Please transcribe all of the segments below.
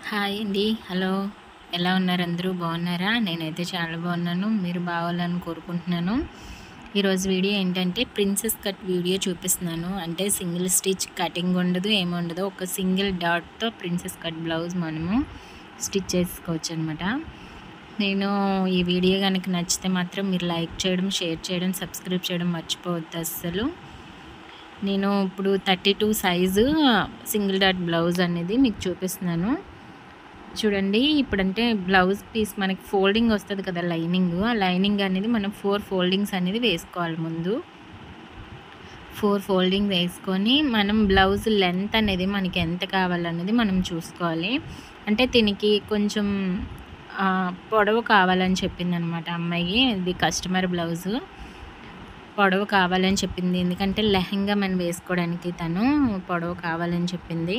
Hi అండి. Hello. ఎలా ఉన్నారు అందరూ? బాగున్నారా? నేనైతే చాలా బాగున్నాను. మీరు బాగోవాలని కోరుకుంటున్నాను. ఈరోజు వీడియో ఏంటంటే ప్రిన్సెస్ కట్ వీడియో చూపిస్తున్నాను. అంటే సింగిల్ స్టిచ్ కటింగ్ ఉండదు, ఏముండదు. ఒక సింగిల్ డాట్‌తో ప్రిన్సెస్ కట్ బ్లౌజ్ మనము స్టిచ్ చేసుకోవచ్చు అనమాట. నేను ఈ వీడియో గనుక నచ్చితే మాత్రం మీరు లైక్ చేయడం, షేర్ చేయడం, సబ్స్క్రైబ్ చేయడం మర్చిపోవద్దు అస్సలు. నేను ఇప్పుడు 32 సైజు సింగిల్ డాట్ బ్లౌజ్ అనేది మీకు చూపిస్తున్నాను. చూడండి, ఇప్పుడంటే బ్లౌజ్ పీస్ మనకి ఫోల్డింగ్ వస్తది కదా లైనింగు. ఆ లైనింగ్ అనేది మనం 4 ఫోల్డింగ్స్ అనేది వేసుకోవాలి ముందు. 4 ఫోల్డింగ్ వేసుకొని మనం బ్లౌజ్ లెంత్ అనేది మనకి ఎంత కావాలనేది మనం చూసుకోవాలి. అంటే దీనికి కొంచెం పొడవు కావాలని చెప్పిందనమాట అమ్మాయి. ఇది కస్టమర్ బ్లౌజు. పొడవు కావాలని చెప్పింది. ఎందుకంటే లెహంగా మనం వేసుకోవడానికి తను పొడవు కావాలని చెప్పింది.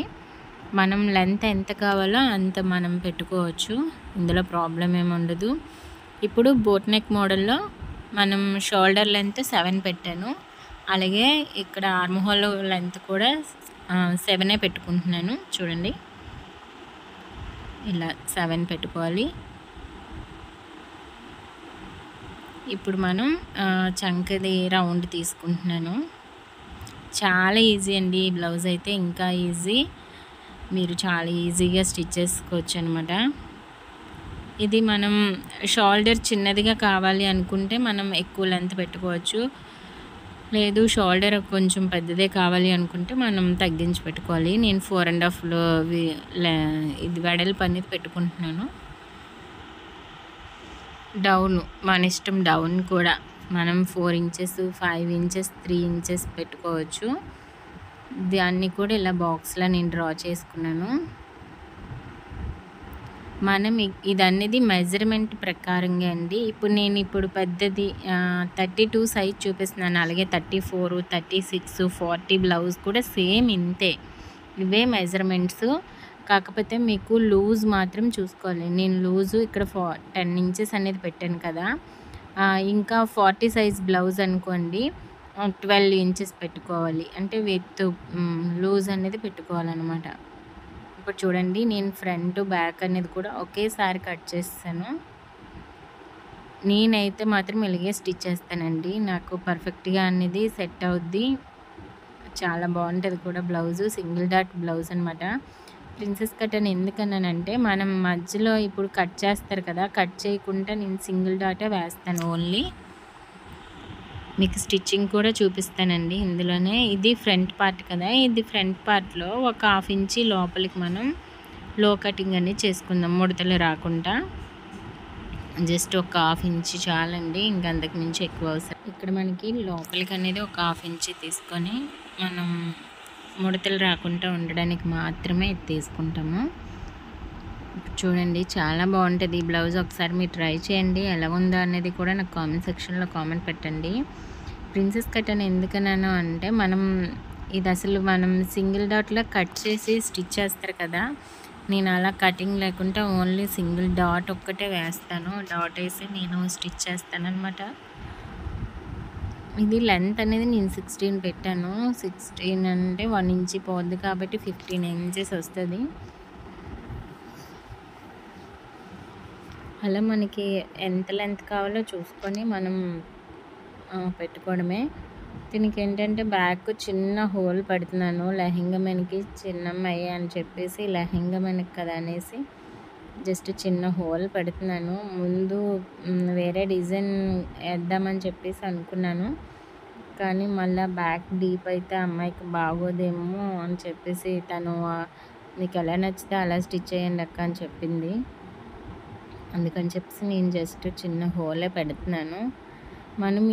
మనం లెంత్ ఎంత కావాలో అంత మనం పెట్టుకోవచ్చు. ఇందులో ప్రాబ్లం ఏమి ఉండదు. ఇప్పుడు బోట్ నెక్ మోడల్లో మనం షోల్డర్ లెంత్ 7 పెట్టాను. అలాగే ఇక్కడ ఆర్మ్ హోల్ లెంత్ కూడా 7 పెట్టుకుంటున్నాను. చూడండి, ఇలా 7 పెట్టుకోవాలి. ఇప్పుడు మనం చంకది రౌండ్ తీసుకుంటున్నాను. చాలా ఈజీ అండి. ఈ బ్లౌజ్ అయితే ఇంకా ఈజీ. మీరు చాలా ఈజీగా స్టిచ్ చేసుకోవచ్చు అనమాట. ఇది మనం షోల్డర్ చిన్నదిగా కావాలి అనుకుంటే మనం ఎక్కువ లెంత్ పెట్టుకోవచ్చు. లేదు షోల్డర్ కొంచెం పెద్దదే కావాలి అనుకుంటే మనం తగ్గించి పెట్టుకోవాలి. నేను 4.5లో ఇది వెడల్పు అనేది పెట్టుకుంటున్నాను. డౌన్ మన ఇష్టం. డౌన్ కూడా మనం 4 ఇంచెస్, 5 ఇంచెస్, 3 ఇంచెస్ పెట్టుకోవచ్చు. దాన్ని కూడా ఇలా బాక్స్‌లా నేను డ్రా చేసుకున్నాను. మనం ఇదనేది మెజర్మెంట్ ప్రకారంగా అండి. ఇప్పుడు పెద్దది 32 సైజ్ చూపిస్తున్నాను. అలాగే 34, 36, 40 బ్లౌజ్ కూడా సేమ్ ఇంతే. ఇవే మెజర్మెంట్స్. కాకపోతే మీకు లూజ్ మాత్రం చూసుకోవాలి. నేను లూజు ఇక్కడ 10 ఇంచెస్ అనేది పెట్టాను కదా. ఇంకా 40 సైజ్ బ్లౌజ్ అనుకోండి 12 ఇంచెస్ పెట్టుకోవాలి. అంటే విత్ లూజ్ అనేది పెట్టుకోవాలన్నమాట. ఇప్పుడు చూడండి, నేను ఫ్రంట్ బ్యాక్ అనేది కూడా ఒకేసారి కట్ చేస్తాను. నేనైతే మాత్రం ఇలాగే స్టిచ్ చేస్తానండి. నాకు పర్ఫెక్ట్గా అనేది సెట్ అవుద్ది. చాలా బాగుంటుంది కూడా బ్లౌజు. సింగిల్ డాట్ బ్లౌజ్ అనమాట. ప్రిన్సెస్ కట్ అని ఎందుకన్నానంటే మనం మధ్యలో ఇప్పుడు కట్ చేస్తారు కదా, కట్ చేయకుండా నేను సింగిల్ డాటే వేస్తాను ఓన్లీ. మీకు స్టిచ్చింగ్ కూడా చూపిస్తానండి ఇందులోనే. ఇది ఫ్రంట్ పార్ట్ కదా. ఇది ఫ్రంట్ పార్ట్లో ఒక 1/2 ఇంచి లోపలికి మనం లో కటింగ్ అనేది చేసుకుందాం, ముడతలు రాకుండా. జస్ట్ ఒక 1/2 ఇంచి చాలండి, ఇంకా అంతకు మించి ఎక్కువ అవసరం. ఇక్కడ మనకి లోపలికి అనేది ఒక 1/2 ఇంచి తీసుకొని మనం ముడతలు రాకుండా ఉండడానికి మాత్రమే ఇది తీసుకుంటాము. చూడండి, చాలా బాగుంటుంది ఈ బ్లౌజ్. ఒకసారి మీరు ట్రై చేయండి. ఎలా ఉందో అనేది కూడా నాకు కామెంట్ సెక్షన్లో కామెంట్ పెట్టండి. ప్రిన్సెస్ కట్ అని ఎందుకన్నాను అంటే ఇది అసలు మనం సింగిల్ డాట్లో కట్ చేసి స్టిచ్ చేస్తారు కదా. నేను అలా కటింగ్ లేకుండా ఓన్లీ సింగిల్ డాట్ ఒక్కటే వేస్తాను. డాట్ వేసి నేను స్టిచ్ చేస్తాను అనమాట. ఇది లెంత్ అనేది నేను 16 పెట్టాను. 16 అంటే 1 ఇంచి పోద్ది కాబట్టి 15 ఇంచెస్ వస్తుంది. అలా మనకి ఎంత లెంత్ కావాలో చూసుకొని మనం పెట్టుకోవడమే. దీనికి ఏంటంటే బ్యాక్ చిన్న హోల్ పెడుతున్నాను. లెహంగా మనకి చిన్నమ్మాయి అని చెప్పేసి లెహంగా మనకి కదా అనేసి జస్ట్ చిన్న హోల్ పెడుతున్నాను. ముందు వేరే డిజైన్ వేద్దామని చెప్పేసి అనుకున్నాను. కానీ మళ్ళీ బ్యాక్ డీప్ అయితే అమ్మాయికి బాగోదేమో అని చెప్పేసి తను మీకు ఎలా నచ్చితే అలా స్టిచ్ చేయండి అక్క అని చెప్పింది. అందుకని చెప్పేసి నేను జస్ట్ చిన్న హోలే పెడుతున్నాను. మనం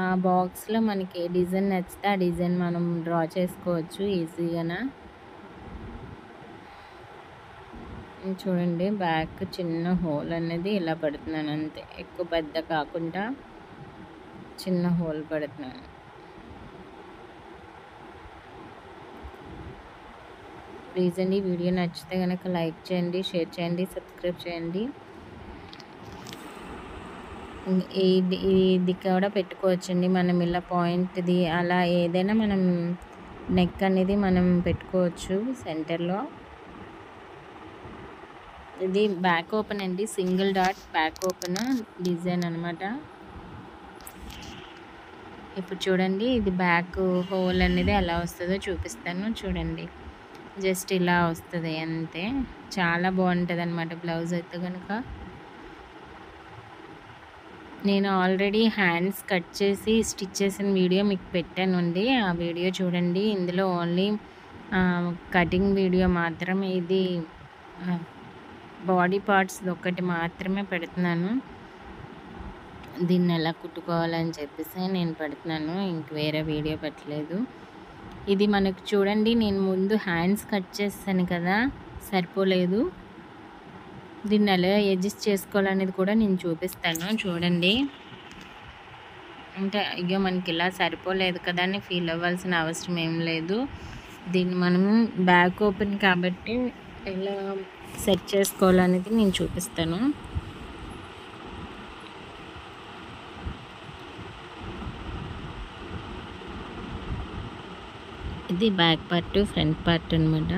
ఆ బాక్స్లో మనకి ఏ డిజైన్ నచ్చితే ఆ డిజైన్ మనం డ్రా చేసుకోవచ్చు ఈజీగానా. చూడండి, బ్యాక్ చిన్న హోల్ అనేది ఇలా పెడుతున్నాను అంతే. ఎక్కువ పెద్ద కాకుండా చిన్న హోల్ పెడుతున్నాను. ప్లీజ్ అండి, వీడియో నచ్చితే కనుక లైక్ చేయండి, షేర్ చేయండి, సబ్స్క్రైబ్ చేయండి. ఇది కూడా పెట్టుకోవచ్చండి మనం ఇలా పాయింట్ది. అలా ఏదైనా మనం నెక్ అనేది మనం పెట్టుకోవచ్చు సెంటర్లో. ఇది బ్యాక్ ఓపెన్ అండి, single dot back open design అనమాట. ఇప్పుడు చూడండి, ఇది బ్యాక్ హోల్ అనేది ఎలా వస్తుందో చూపిస్తాను చూడండి. జస్ట్ ఇలా వస్తుంది అంతే. చాలా బాగుంటుంది అనమాట బ్లౌజ్ అయితే కనుక. నేను ఆల్రెడీ హ్యాండ్స్ కట్ చేసి స్టిచ్ చేసిన వీడియో మీకు పెట్టానండి, ఆ వీడియో చూడండి. ఇందులో ఓన్లీ కటింగ్ వీడియో మాత్రమే, ఇది బాడీ పార్ట్స్ ఒక్కటి మాత్రమే పెడుతున్నాను. దీన్ని ఎలా కుట్టుకోవాలని చెప్పేసి నేను పెడుతున్నాను, ఇంక వేరే వీడియో పెట్టలేదు. ఇది మనకు చూడండి, నేను ముందు హ్యాండ్స్ కట్ చేస్తాను కదా, సరిపోలేదు. దీన్ని ఎలా అడ్జస్ట్ చేసుకోవాలనేది కూడా నేను చూపిస్తాను చూడండి. అంటే అయ్యో మనకి ఇలా సరిపోలేదు కదా అని ఫీల్ అవ్వాల్సిన అవసరం ఏం లేదు. దీన్ని మనం బ్యాక్ ఓపెన్ కాబట్టి ఎలా సెట్ చేసుకోవాలనేది నేను చూపిస్తాను. ఇది బ్యాక్ పార్ట్, ఫ్రంట్ పార్ట్ అనమాట.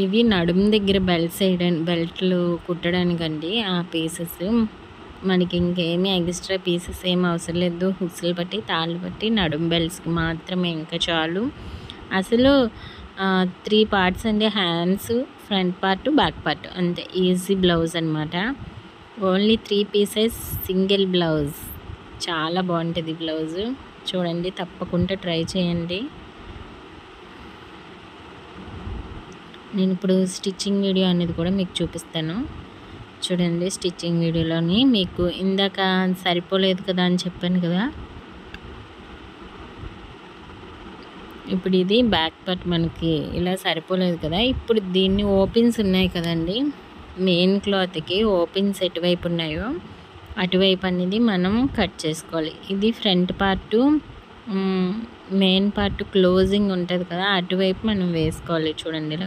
ఇవి నడుము దగ్గర బెల్ట్లు కుట్టడానికండి. ఆ పీసెస్ మనకి ఇంకేమీ ఎక్స్ట్రా పీసెస్ ఏమి అవసరం లేదు. హుక్స్లు బట్టి, తాళ్ళు బట్టి, నడుము బెల్ట్స్కి మాత్రమే ఇంకా చాలు. అసలు 3 పార్ట్స్ అండి, hands, front part, back part, అంతే. ఈజీ బ్లౌజ్ అనమాట. Only 3 pieces single blouse. చాలా బాగుంటుంది బ్లౌజు. చూడండి, తప్పకుండా ట్రై చేయండి. నేను ఇప్పుడు స్టిచ్చింగ్ వీడియో అనేది కూడా మీకు చూపిస్తాను చూడండి. స్టిచ్చింగ్ వీడియోలోని మీకు ఇందాక సరిపోలేదు కదా అని చెప్పాను కదా, ఇప్పుడు ఇది బ్యాక్ పార్ట్ మనకి ఇలా సరిపోలేదు కదా. ఇప్పుడు దీన్ని ఓపెన్స్ ఉన్నాయి కదండి, మెయిన్ క్లాత్కి ఓపెన్స్ ఎటువైపు ఉన్నాయో అటువైపు అనేది మనం కట్ చేసుకోవాలి. ఇది front part, main part closing ఉంటుంది కదా, అటువైపు మనం వేసుకోవాలి. చూడండి,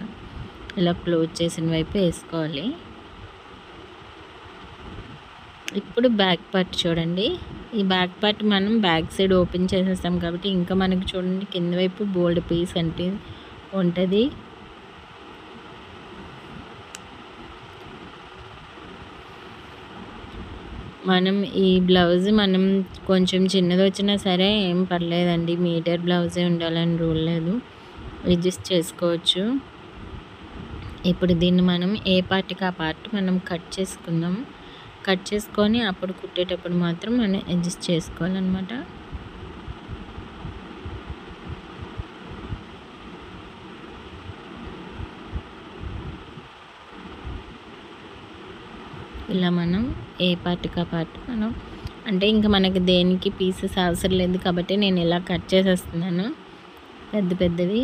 ఇలా క్లోజ్ చేసిన వైపు వేసుకోవాలి. ఇప్పుడు బ్యాక్ పార్ట్ చూడండి. ఈ బ్యాక్ పార్ట్ మనం బ్యాక్ సైడ్ ఓపెన్ చేసేస్తాం కాబట్టి ఇంకా మనకి చూడండి కింద వైపు బోల్డ్ పీస్ అంటే ఉంటుంది. మనం ఈ బ్లౌజ్ మనం కొంచెం చిన్నది వచ్చినా సరే ఏం పర్లేదండి, మీటర్ బ్లౌజే ఉండాలని రూల్ లేదు, అడ్జస్ట్ చేసుకోవచ్చు. ఇప్పుడు దీన్ని మనం ఏ పార్ట్కి ఆ పార్ట్ మనం కట్ చేసుకుందాం. కట్ చేసుకొని అప్పుడు కుట్టేటప్పుడు మాత్రం మనం అడ్జస్ట్ చేసుకోవాలన్నమాట. ఇలా మనం ఏ పార్ట్కి ఆ పార్ట్ మనం, అంటే ఇంకా మనకి దేనికి పీసెస్ అవసరం లేదు కాబట్టి నేను ఇలా కట్ చేసేస్తున్నాను పెద్ద పెద్దవి.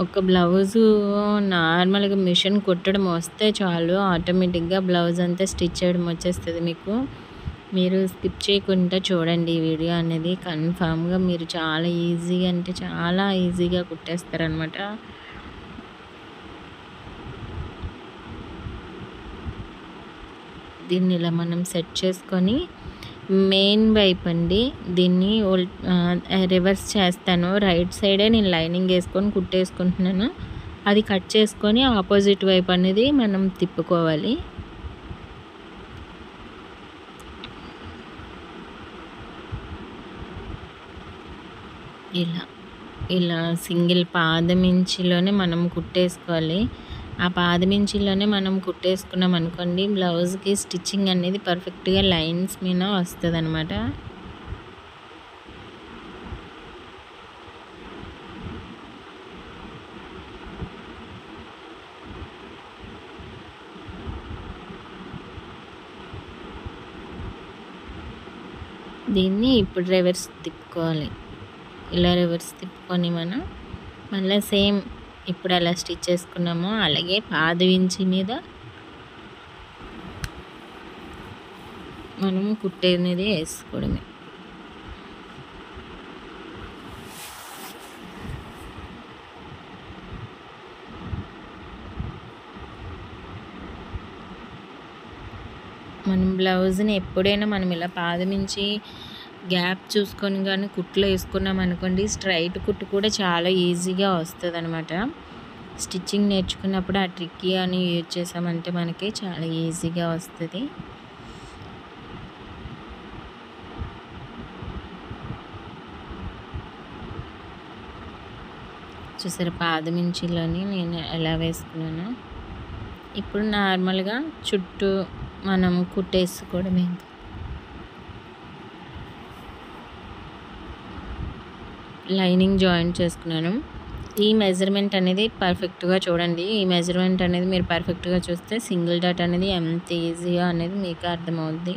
ఒక బ్లౌజు నార్మల్గా మిషన్ కుట్టడం వస్తే చాలు, ఆటోమేటిక్గా బ్లౌజ్ అంతా స్టిచ్ చేయడం వచ్చేస్తుంది మీకు. మీరు స్కిప్ చేయకుండా చూడండి ఈ వీడియో అనేది, కన్ఫామ్గా మీరు చాలా ఈజీగా అంటే చాలా ఈజీగా కుట్టేస్తారనమాట. దీన్ని ఇలా మనం సెట్ చేసుకొని మెయిన్ వైపు అండి దీన్ని రివర్స్ చేస్తాను. రైట్ సైడే నేను లైనింగ్ వేసుకొని కుట్టేసుకుంటున్నాను. అది కట్ చేసుకొని ఆపోజిట్ వైపు అనేది మనం తిప్పుకోవాలి. ఇలా ఇలా సింగిల్ పాదమించిలోనే మనం కుట్టేసుకోవాలి. ఆ పాదమించిలోనే మనం కుట్టేసుకున్నాం అనుకోండి, బ్లౌజ్కి స్టిచ్చింగ్ అనేది పర్ఫెక్ట్గా లైన్స్ మీద వస్తుంది అనమాట. దీన్ని ఇప్పుడు రివర్స్ తిప్పుకోవాలి. ఇలా రివర్స్ తిప్పుకొని మనం మళ్ళీ సేమ్ ఇప్పుడు ఎలా స్టిచ్ చేసుకున్నామో అలాగే పాదవించి మీద మనం కుట్టేది వేసుకోవడమే. మనం బ్లౌజ్ని ఎప్పుడైనా మనం ఇలా పాదమించి గ్యాప్ చూసుకొని కానీ కుట్లో వేసుకున్నాం అనుకోండి, స్ట్రైట్ కుట్టు కూడా చాలా ఈజీగా వస్తుంది అనమాట. స్టిచ్చింగ్ నేర్చుకున్నప్పుడు ఆ ట్రిక్కీ అని యూజ్ చేసామంటే మనకి చాలా ఈజీగా వస్తుంది. చూసారా పాదమించిలోని నేను ఎలా వేసుకున్నాను. ఇప్పుడు నార్మల్గా చుట్టూ మనం కుట్టేసుకోవడమే. లైనింగ్ జాయింట్ చేసుకున్నాను. ఈ మెజర్మెంట్ అనేది పర్ఫెక్ట్గా చూడండి. ఈ మెజర్మెంట్ అనేది మీరు పర్ఫెక్ట్గా చూస్తే సింగిల్ డాట్ అనేది ఎంత ఈజీగా అనేది మీకు అర్థమవుద్ది.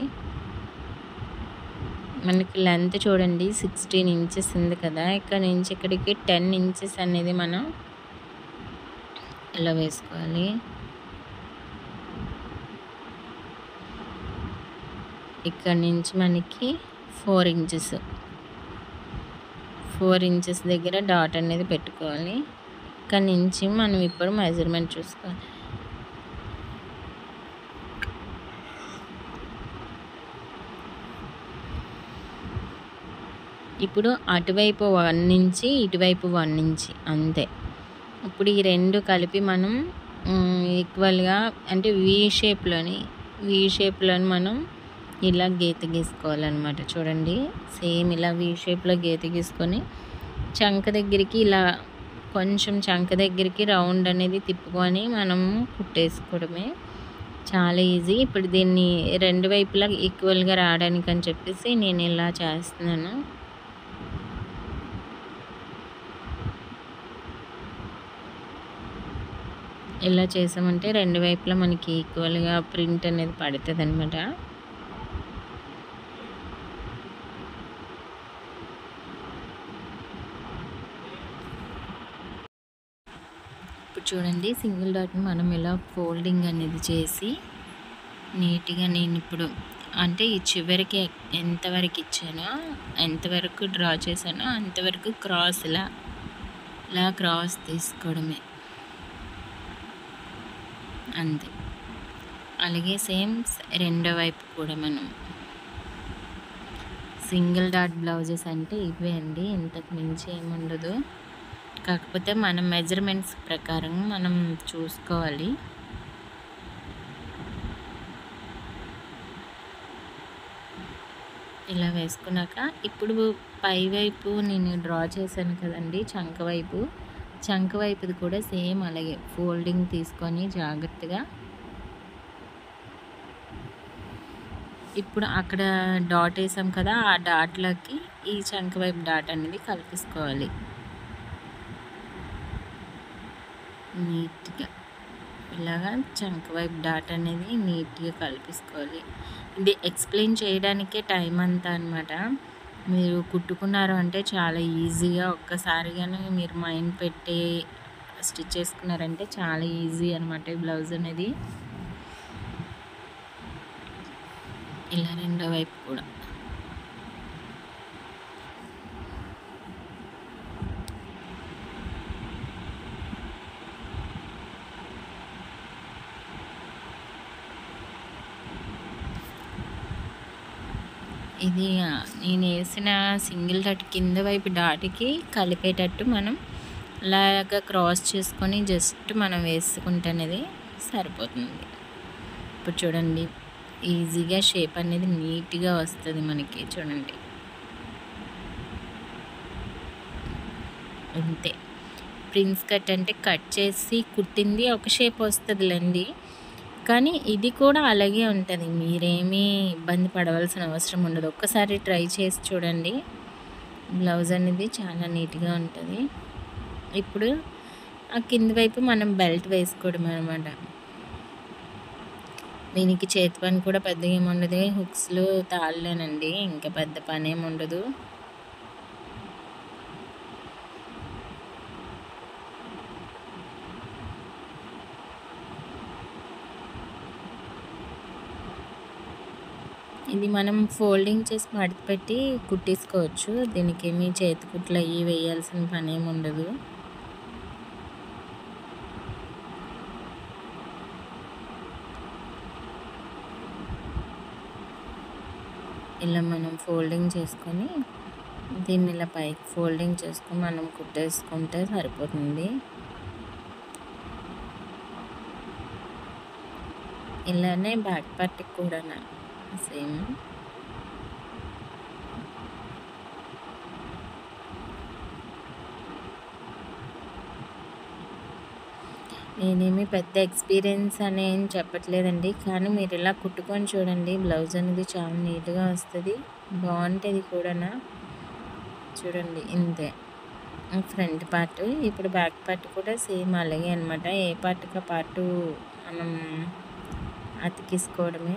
మనకి లెంత్ చూడండి 16 ఇంచెస్ ఉంది కదా, ఇక్కడ నుంచి ఇక్కడికి 10 ఇంచెస్ అనేది మనం ఇలా వేసుకోవాలి. ఇక్కడ నుంచి మనకి 4 ఇంచెస్ దగ్గర డాట్ అనేది పెట్టుకోవాలి. ఇక్కడ నుంచి మనం ఇప్పుడు మెజర్మెంట్ చూసుకోవాలి. ఇప్పుడు అటువైపు 1 ఇంచి ఇటువైపు 1 ఇంచి అంతే. ఇప్పుడు ఈ రెండు కలిపి మనం ఈక్వల్గా అంటే వి షేప్లోని మనం ఇలా గీత గీసుకోవాలన్నమాట. చూడండి సేమ్ ఇలా వి షేప్లో గీత గీసుకొని చంక దగ్గరికి ఇలా కొంచెం చంక దగ్గరికి రౌండ్ అనేది తిప్పుకొని మనం కుట్టేసుకోవడమే. చాలా ఈజీ. ఇప్పుడు దీన్ని రెండు వైపులా ఈక్వల్గా రావడానికి అని చెప్పేసి నేను ఇలా చేస్తున్నాను. ఇలా చేసామంటే రెండు వైపులా మనకి ఈక్వల్గా ప్రింట్ అనేది పడుతుంది అనమాట. ఇప్పుడు చూడండి సింగిల్ డాట్ని మనం ఇలా ఫోల్డింగ్ అనేది చేసి నీట్గా నేను ఇప్పుడు అంటే ఈ చివరికి ఎంతవరకు ఇచ్చానో ఎంతవరకు డ్రా చేశానో అంతవరకు క్రాస్ ఇలా క్రాస్ తీసుకోవడమే అంతే. అలాగే సేమ్ రెండో వైపు కూడా మనం సింగిల్ డాట్ బ్లౌజెస్ అంటే ఇవే అండి, ఇంతకు మించి ఏముండదు. కాకపోతే మనం మెజర్మెంట్స్ ప్రకారం మనం చూసుకోవాలి. ఇలా వేసుకున్నాక ఇప్పుడు పైవైపు నేను డ్రా చేశాను కదండి చంక వైపుది కూడా సేమ్ అలాగే ఫోల్డింగ్ తీసుకొని జాగ్రత్తగా ఇప్పుడు అక్కడ డాట్ వేసాం కదా, ఆ డాట్లకి ఈ చంక వైపు డాట్ అనేది కలిపేసుకోవాలి నీట్గా. ఇలాగా చంక వైపు డాట్ అనేది నీట్గా కలిపేసుకోవాలి. ఇది ఎక్స్ప్లెయిన్ చేయడానికే టైం అంతా అనమాట. మీరు కుట్టుకున్నారు అంటే చాలా ఈజీగా ఒక్కసారిగానే మీరు మైండ్ పెట్టి స్టిచ్ చేసుకున్నారంటే చాలా ఈజీ అనమాట ఈ బ్లౌజ్ అనేది. ఇలా రెండో వైపు కూడా ఇది నేను వేసిన సింగిల్ డాట్ కింద వైపు డాట్కి కలిపేటట్టు మనం అలాగా క్రాస్ చేసుకొని జస్ట్ మనం వేసుకుంటే అనేది సరిపోతుంది. ఇప్పుడు చూడండి ఈజీగా షేప్ అనేది నీట్గా వస్తుంది మనకి. చూడండి అంతే. ప్రిన్స్ కట్ అంటే కట్ చేసి కుట్టింది ఒక షేప్ వస్తుందిలేండి, కానీ ఇది కూడా అలాగే ఉంటుంది. మీరేమీ ఇబ్బంది పడవలసిన అవసరం ఉండదు. ఒక్కసారి ట్రై చేసి చూడండి, బ్లౌజ్ అనేది చాలా నీట్గా ఉంటుంది. ఇప్పుడు ఆ కింది వైపు మనం బెల్ట్ వేసుకోవడం అనమాట. దీనికి చేతి పని కూడా పెద్దగా ఏముండదు, హుక్స్లు తాళ్ళేనండి, ఇంకా పెద్ద పని ఏముండదు. ఇది మనం ఫోల్డింగ్ చేసి మడత పెట్టి కుట్టేసుకోవచ్చు. దీనికి ఏమీ చేతి కుట్లు అవి వేయాల్సిన పని ఏమి ఉండదు. ఇలా మనం ఫోల్డింగ్ చేసుకొని దీన్ని ఇలా పైకి ఫోల్డింగ్ చేసుకొని మనం కుట్టేసుకుంటే సరిపోతుంది. ఇలానే బ్యాక్ పార్ట్కి కూడా సేమ్. నేనేమి పెద్ద ఎక్స్పీరియన్స్ అని ఏం చెప్పట్లేదండి, కానీ మీరు ఇలా కుట్టుకొని చూడండి, బ్లౌజ్ అనేది చాలా నీట్గా వస్తుంది, బాగుంటుంది కూడా. చూడండి ఇంతే ఫ్రంట్ పార్ట్. ఇప్పుడు బ్యాక్ పార్ట్ కూడా సేమ్ అలాగే అనమాట. ఏ పార్ట్కి ఆ పార్ట్ మనం అతికిసుకోవడమే.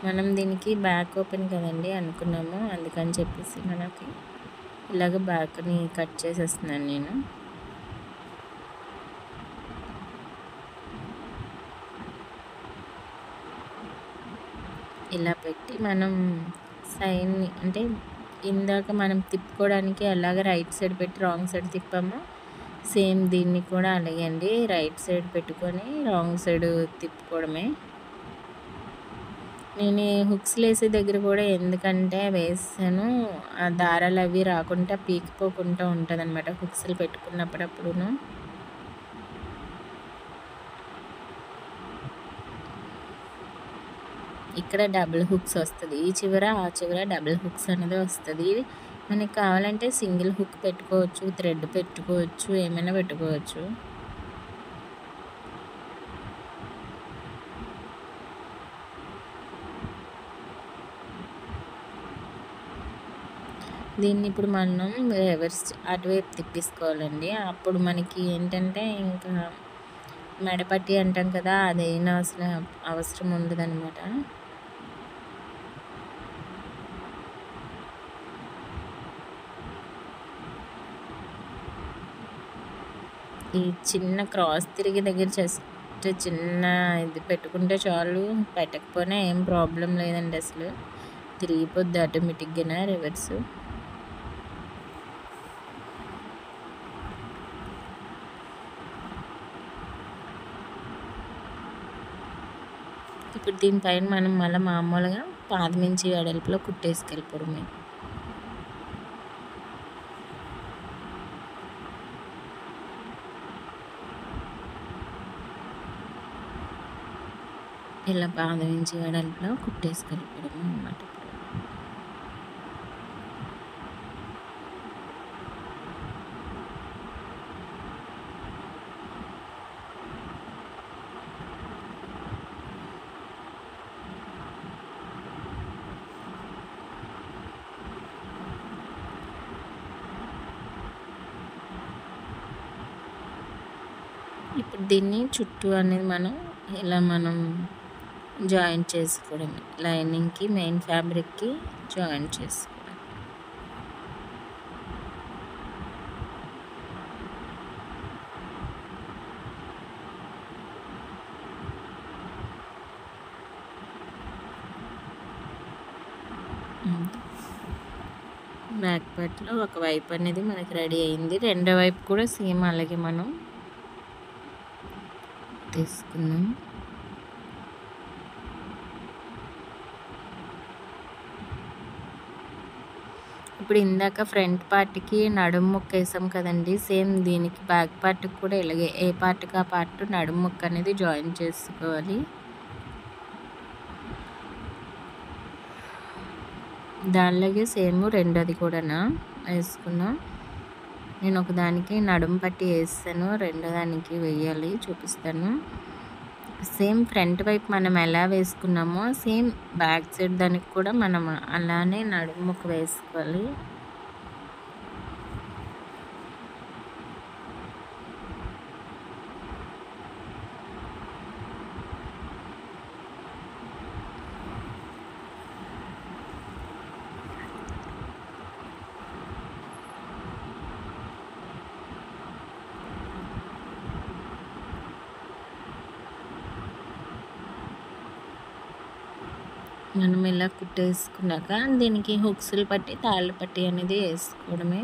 మనం దీనికి బ్యాక్ ఓపెన్ కదండి అనుకున్నాము, అందుకని చెప్పేసి మనకి ఇలాగ బ్యాక్ని కట్ చేసేస్తున్నాను నేను. ఇలా పెట్టి మనం సైడ్ని అంటే ఇందాక మనం తిప్పుకోవడానికి అలాగే రైట్ సైడ్ పెట్టి రాంగ్ సైడ్ తిప్పాము, సేమ్ దీన్ని కూడా అలాగే అండి, రైట్ సైడ్ పెట్టుకొని రాంగ్ సైడ్ తిప్పుకోవడమే. నేను హుక్స్ లేసే దగ్గర కూడా ఎందుకంటే వేసాను, ఆ దారాలు అవి రాకుండా పీకిపోకుండా ఉంటుంది అనమాట హుక్స్లు పెట్టుకున్నప్పుడప్పుడును. ఇక్కడ డబుల్ హుక్స్ వస్తుంది, ఈ చివర ఆ చివర డబుల్ హుక్స్ అనేది వస్తుంది. మనకి కావాలంటే సింగిల్ హుక్ పెట్టుకోవచ్చు, థ్రెడ్ పెట్టుకోవచ్చు, ఏమైనా పెట్టుకోవచ్చు. దీన్ని ఇప్పుడు మనం రివర్స్ అటువైపు తిప్పేసుకోవాలండి. అప్పుడు మనకి ఏంటంటే ఇంకా మెడపట్టి అంటాం కదా, అదైనా అసలు అవసరం ఉండదన్నమాట. ఈ చిన్న క్రాస్ తిరిగి దగ్గర జస్ట్ చిన్న ఇది పెట్టుకుంటే చాలు, పెట్టకపోయినా ఏం ప్రాబ్లం లేదండి, అసలు తిరిగిపోద్ది ఆటోమేటిక్గా రివర్స్. ఇప్పుడు దీనిపైన మనం మళ్ళీ మామూలుగా పాదమించి వెడల్పులో కుట్టేసుకెళ్ళిపోవడమే. ఇలా పాదమించి వెడల్పులో కుట్టేసుకెళ్ళిపోవడం అన్నమాట. ఇప్పుడు దీన్ని చుట్టూ అనేది మనం జాయింట్ చేసుకోవడమే, లైనింగ్కి మెయిన్ ఫ్యాబ్రిక్కి జాయింట్ చేసుకోవడం. బ్యాక్ పార్ట్లో ఒక వైపు అనేది మనకి రెడీ అయింది, రెండో వైపు కూడా సేమ్ అలాగే మనం తీసుకున్నాం. ఇప్పుడు ఇందాక ఫ్రంట్ పార్ట్కి నడుము ముక్క వేసాం కదండి, సేమ్ దీనికి బ్యాక్ పార్ట్కి కూడా ఇలాగే ఏ పార్ట్కి ఆ పార్ట్ నడుము ముక్క అనేది జాయిన్ చేసుకోవాలి. దానిలాగే సేమ్ రెండోది కూడా వేసుకున్నాం. నేను ఒకదానికి నడుము పట్టి వేస్తాను, రెండో దానికి వేయాలి, చూపిస్తాను. సేమ్ ఫ్రంట్ వైపు మనం ఎలా వేసుకున్నామో సేమ్ బ్యాక్ సైడ్ దానికి కూడా మనం అలానే నడుము ముక్క వేసుకోవాలి. మనం ఇలా కుట్టేసుకున్నాక దీనికి హుక్స్లు పట్టి తాళ్ళు పట్టి అనేది వేసుకోవడమే.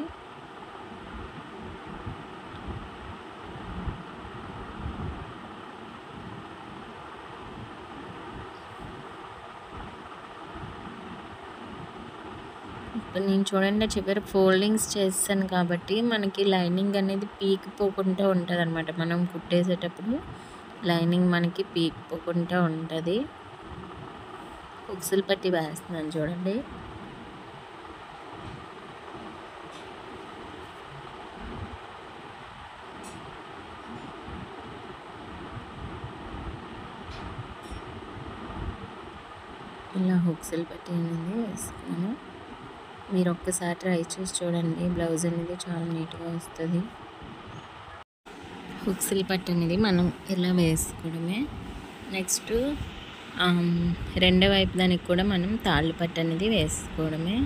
నేను చూడండి చివరి ఫోల్డింగ్స్ చేస్తాను కాబట్టి మనకి లైనింగ్ అనేది పీకిపోకుండా ఉంటుందన్నమాట. మనం కుట్టేసేటప్పుడు లైనింగ్ మనకి పీకిపోకుండా ఉంటుంది. హుక్స్లు పట్టి వేస్తున్నాను చూడండి. ఇలా హుక్స్లు పట్టి అనేది వేసుకున్నాను. మీరు ఒక్కసారి ట్రై చేసి చూడండి. బ్లౌజ్ అనేది చాలా నీట్గా వస్తుంది. హుక్స్లు పట్టి అనేది మనం ఇలా వేసుకోవడమే. నెక్స్ట్ రెండో వైపు దానికి కూడా మనం తాళ్ళు పట్టు అనేది వేసుకోవడమే.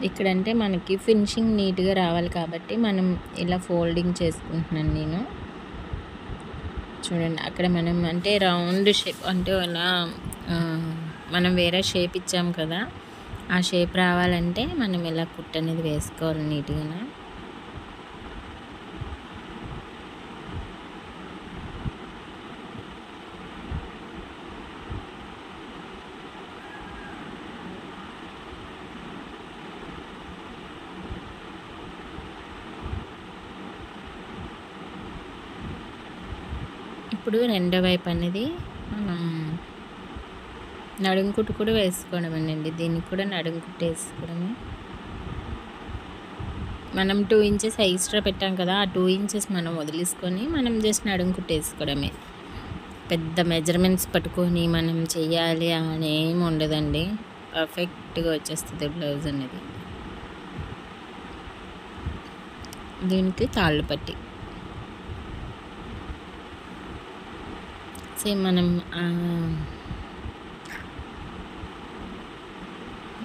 ఇక్కడంటే మనకి ఫినిషింగ్ నీట్గా రావాలి కాబట్టి మనం ఇలా ఫోల్డింగ్ చేసుకుంటున్నాను నేను. చూడండి అక్కడ మనం అంటే రౌండ్ షేప్ అంటే అలా మనం వేరే షేప్ ఇచ్చాం కదా, ఆ షేప్ రావాలంటే మనం ఇలా కుట్టు అనేది వేసుకోవాలి నీట్గా. ఇప్పుడు రెండో వైపు అనేది మనం నడుము కుట్టు కూడా వేసుకోవడమేనండి. దీనికి కూడా నడుము కుట్టు వేసుకోవడమే. మనం 2 ఇంచెస్ ఎక్స్ట్రా పెట్టాం కదా, ఆ 2 ఇంచెస్ మనం వదిలేసుకొని మనం జస్ట్ నడుము కుట్టు వేసుకోవడమే. పెద్ద మెజర్మెంట్స్ పట్టుకొని మనం చెయ్యాలి అని ఏమి ఉండదండి. పర్ఫెక్ట్గా వచ్చేస్తుంది బ్లౌజ్ అనేది. దీనికి తాళ్ళు పట్టి సేమ్ మనం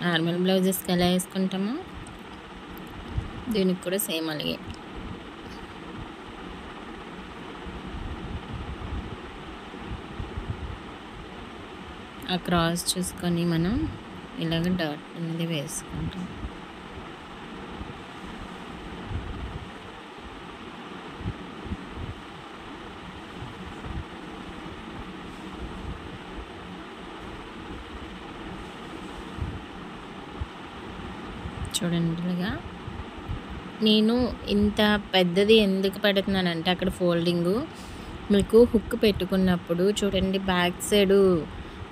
నార్మల్ బ్లౌజెస్కి ఎలా వేసుకుంటామో దీనికి కూడా సేమ్ అలాగే. ఆ క్రాస్ చూసుకొని మనం ఇలాగ డాట్ అనేది వేసుకుంటాం. చూడండి ఇలాగా. నేను ఇంత పెద్దది ఎందుకు పెడుతున్నానంటే అక్కడ ఫోల్డింగు మీకు హుక్ పెట్టుకున్నప్పుడు చూడండి బ్యాక్ సైడు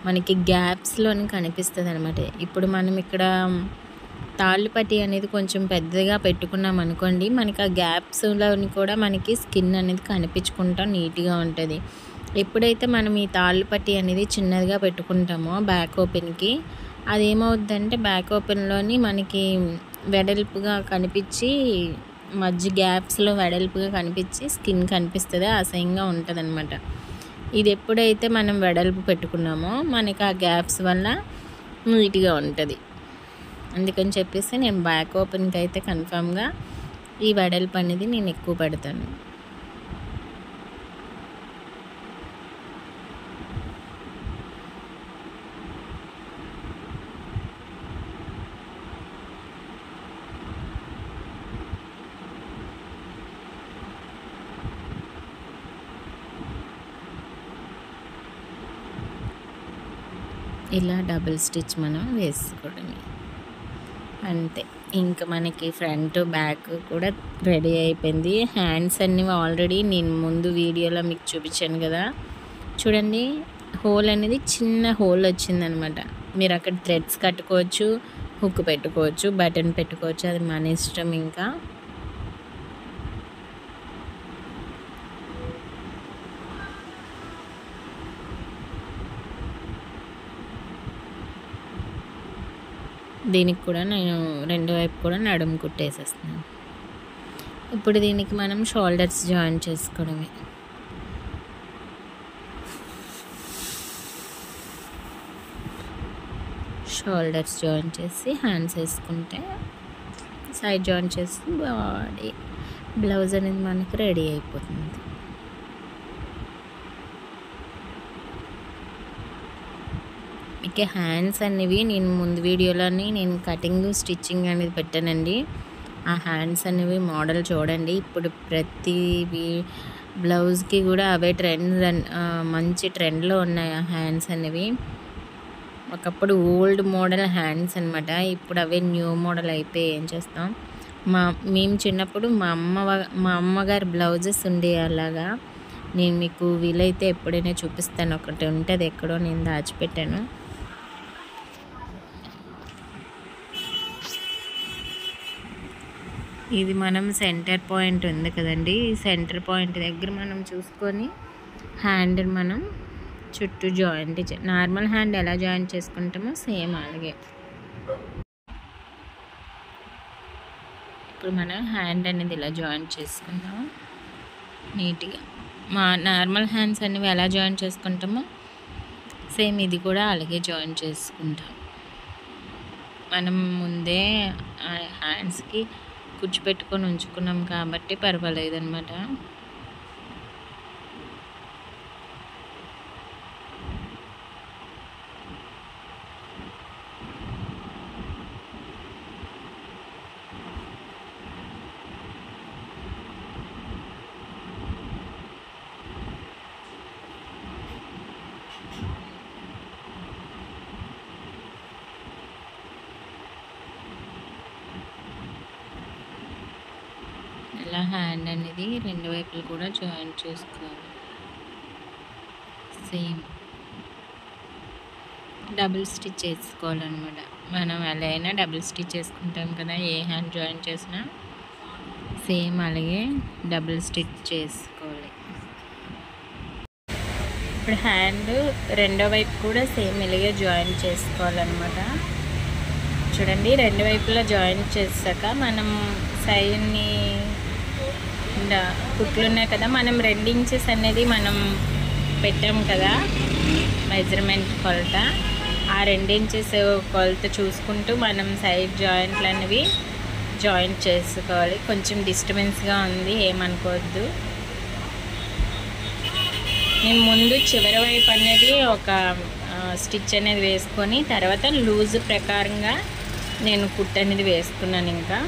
మనకి గ్యాప్స్లోని కనిపిస్తుంది అనమాట. ఇప్పుడు మనం ఇక్కడ తాళ్ళు పట్టి అనేది కొంచెం పెద్దగా పెట్టుకున్నాం అనుకోండి, మనకి ఆ గ్యాప్స్లోని కూడా మనకి స్కిన్ అనేది కనిపించుకుంటా నీట్గా ఉంటుంది. ఎప్పుడైతే మనం ఈ తాళ్ళు పట్టి అనేది చిన్నదిగా పెట్టుకుంటామో బ్యాక్ ఓపెన్కి, అదేమవుద్దంటే బ్యాక్ ఓపెన్లోని మనకి వెడల్పుగా కనిపించి మధ్య గ్యాప్స్లో వెడల్పుగా కనిపించి స్కిన్ కనిపిస్తుంది, అసహ్యంగా ఉంటుంది అనమాట. ఇది ఎప్పుడైతే మనం వెడల్పు పెట్టుకున్నామో మనకి ఆ గ్యాప్స్ వల్ల నీట్గా ఉంటుంది. అందుకని చెప్పేసి నేను బ్యాక్ ఓపెన్కి అయితే కన్ఫామ్గా ఈ వెడల్పు అనేది నేను ఎక్కువ పెడతాను. ఇలా డబుల్ స్టిచ్ మనం వేసుకోవడమే అంతే. ఇంకా మనకి ఫ్రంట్ బ్యాక్ కూడా రెడీ అయిపోయింది. హ్యాండ్స్ అన్నీ ఆల్రెడీ నేను ముందు వీడియోలో మీకు చూపించాను కదా, చూడండి హోల్ అనేది చిన్న హోల్ వచ్చిందనమాట. మీరు అక్కడ థ్రెడ్స్ కట్టుకోవచ్చు, హుక్ పెట్టుకోవచ్చు, బటన్ పెట్టుకోవచ్చు, అది మన ఇష్టం. ఇంకా దీనికి కూడా నేను రెండు వైపు కూడా నడుము కుట్టేసేస్తున్నాను. ఇప్పుడు దీనికి మనం షోల్డర్స్ జాయిన్ చేసుకోవడమే. షోల్డర్స్ జాయిన్ చేసి హ్యాండ్స్ వేసుకుంటే సైడ్ జాయిన్ చేసి బాడీ బ్లౌజ్ అనేది మనకి రెడీ అయిపోతుంది. మీకు హ్యాండ్స్ అనేవి నేను ముందు వీడియోలోని నేను కటింగ్ స్టిచ్చింగ్ అనేది పెట్టానండి. ఆ హ్యాండ్స్ అనేవి మోడల్ చూడండి. ఇప్పుడు ప్రతి బ్లౌజ్కి కూడా అవే మంచి ట్రెండ్లో ఉన్నాయి ఆ హ్యాండ్స్ అనేవి. ఒకప్పుడు ఓల్డ్ మోడల్ హ్యాండ్స్ అనమాట. ఇప్పుడు అవే న్యూ మోడల్ అయిపోయి ఏం చేస్తాం. మేము చిన్నప్పుడు మా అమ్మగారి బ్లౌజెస్ ఉండేవి అలాగా. నేను మీకు వీలైతే ఎప్పుడైనా చూపిస్తాను. ఒకటి ఉంటుంది ఎక్కడో నేను దాచిపెట్టాను. ఇది మనం సెంటర్ పాయింట్ ఉంది కదండి, ఈ సెంటర్ పాయింట్ దగ్గర మనం చూసుకొని హ్యాండ్ మనం చుట్టూ జాయింట్ నార్మల్ హ్యాండ్ ఎలా జాయింట్ చేసుకుంటామో సేమ్ అలాగే. ఇప్పుడు మనం హ్యాండ్ అనేది ఇలా జాయింట్ చేసుకుందాం నీట్గా. మా నార్మల్ హ్యాండ్స్ అనేవి ఎలా జాయింట్ చేసుకుంటామో సేమ్ ఇది కూడా అలాగే జాయింట్ చేసుకుంటాం. మనం ముందే హ్యాండ్స్కి కూర్చోపెట్టుకొని ఉంచుకున్నాం కాబట్టి పర్వాలేదు అనమాట. ఇలా హ్యాండ్ అనేది రెండు వైపులు కూడా జాయింట్ చేసుకోవాలి. సేమ్ డబుల్ స్టిచ్ చేసుకోవాలన్నమాట. మనం ఎలా అయినా డబుల్ స్టిచ్ చేసుకుంటాం కదా, ఏ హ్యాండ్ జాయింట్ చేసినా సేమ్ అలాగే డబుల్ స్టిచ్ చేసుకోవాలి. ఇప్పుడు హ్యాండ్ రెండో వైపు కూడా సేమ్ ఇలాగే జాయింట్ చేసుకోవాలన్నమాట. చూడండి, రెండు వైపులా జాయింట్ చేశాక మనం సైడ్ని కుట్లు ఉన్నాయి కదా, మనం 2 ఇంచెస్ అనేది మనం పెట్టాం కదా మెజర్మెంట్ కొలత. ఆ 2 ఇంచెస్ కొలత చూసుకుంటూ మనం సైడ్ జాయింట్లు అనేవి జాయింట్ చేసుకోవాలి. కొంచెం డిస్టర్బెన్స్గా ఉంది, ఏమనుకోవద్దు. నేను ముందు చివరి వైపు అనేది ఒక స్టిచ్ అనేది వేసుకొని తర్వాత లూజ్ ప్రకారంగా నేను కుట్ అనేది వేసుకున్నాను. ఇంకా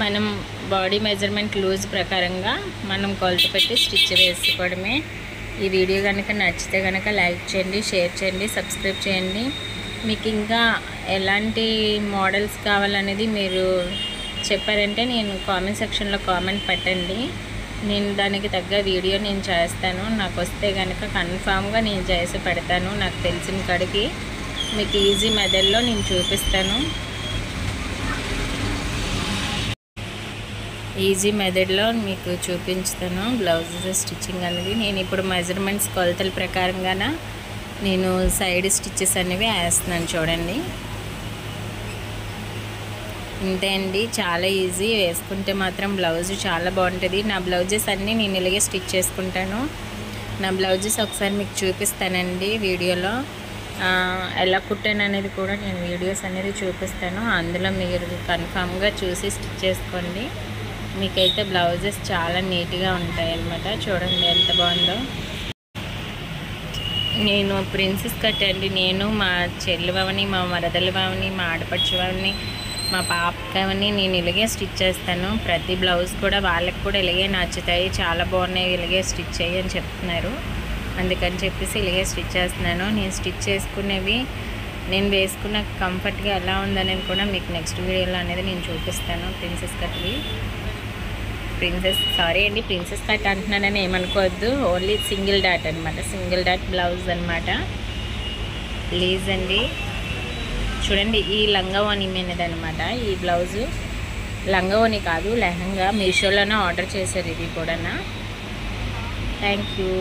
మనం బాడీ మెజర్మెంట్ లూజ్ ప్రకారంగా మనం కొలత పెట్టి స్టిచ్ వేసుకోవడమే. ఈ వీడియో కనుక నచ్చితే కనుక లైక్ చేయండి, షేర్ చేయండి, సబ్స్క్రైబ్ చేయండి. మీకు ఇంకా ఎలాంటి మోడల్స్ కావాలనేది మీరు చెప్పారంటే నేను కామెంట్ సెక్షన్లో కామెంట్ పెట్టండి. నేను దానికి తగ్గ వీడియో నేను చేస్తాను. నాకు వస్తే కనుక కన్ఫామ్గా నేను చేసి పెడతాను. నాకు తెలిసిన కాడికి మీకు ఈజీ మెథడ్లో నేను చూపిస్తాను. ఈజీ మెథడ్లో మీకు చూపించుతాను బ్లౌజెస్ స్టిచ్చింగ్ అనేది. నేను ఇప్పుడు మెజర్మెంట్స్ కొలతల ప్రకారంగానే నేను సైడ్ స్టిచ్చెస్ అనేవి వేస్తున్నాను. చూడండి, ఇంతే అండి, చాలా ఈజీ. వేసుకుంటే మాత్రం బ్లౌజ్ చాలా బాగుంటుంది. నా బ్లౌజెస్ అన్నీ నేను ఇలాగే స్టిచ్ చేసుకుంటాను. నా బ్లౌజెస్ ఒకసారి మీకు చూపిస్తానండి వీడియోలో. ఎలా కుట్టాను అనేది కూడా నేను వీడియోస్ అనేది చూపిస్తాను. అందులో మీరు కన్ఫామ్గా చూసి స్టిచ్ చేసుకోండి. మీకైతే బ్లౌజెస్ చాలా నీట్గా ఉంటాయి అన్నమాట. చూడండి ఎంత బాగుందో. నేను ప్రిన్సెస్ కట్ అండి. నేను మా చెల్లివని, మా మరదలి బావని, మా ఆడపడుచు వారిని, మా పాపకవని నేను ఇలాగే స్టిచ్ చేస్తాను. ప్రతి బ్లౌజ్ కూడా వాళ్ళకి కూడా ఇలాగే నచ్చుతాయి, చాలా బాగున్నాయి, ఇలాగే స్టిచ్ చేయి అని చెప్తున్నారు. అందుకని చెప్పేసి ఇలాగే స్టిచ్ చేస్తున్నాను. నేను స్టిచ్ చేసుకునేవి నేను వేసుకున్న కంఫర్ట్గా ఎలా ఉందనేది కూడా మీకు నెక్స్ట్ వీడియోలో అనేది నేను చూపిస్తాను. ప్రిన్సెస్ కట్వి ప్రిన్సెస్ కట్ అంటున్నానని ఏమనుకోవద్దు. ఓన్లీ సింగిల్ డాట్ అనమాట, సింగిల్ డాట్ బ్లౌజ్ అనమాట. ప్లీజ్ అండి చూడండి, ఈ లంగావోని మీనది అనమాట. ఈ బ్లౌజు లంగావోని కాదు, లెహంగా. మీషోలోనే ఆర్డర్ చేశారు ఇది కూడా. Thank you.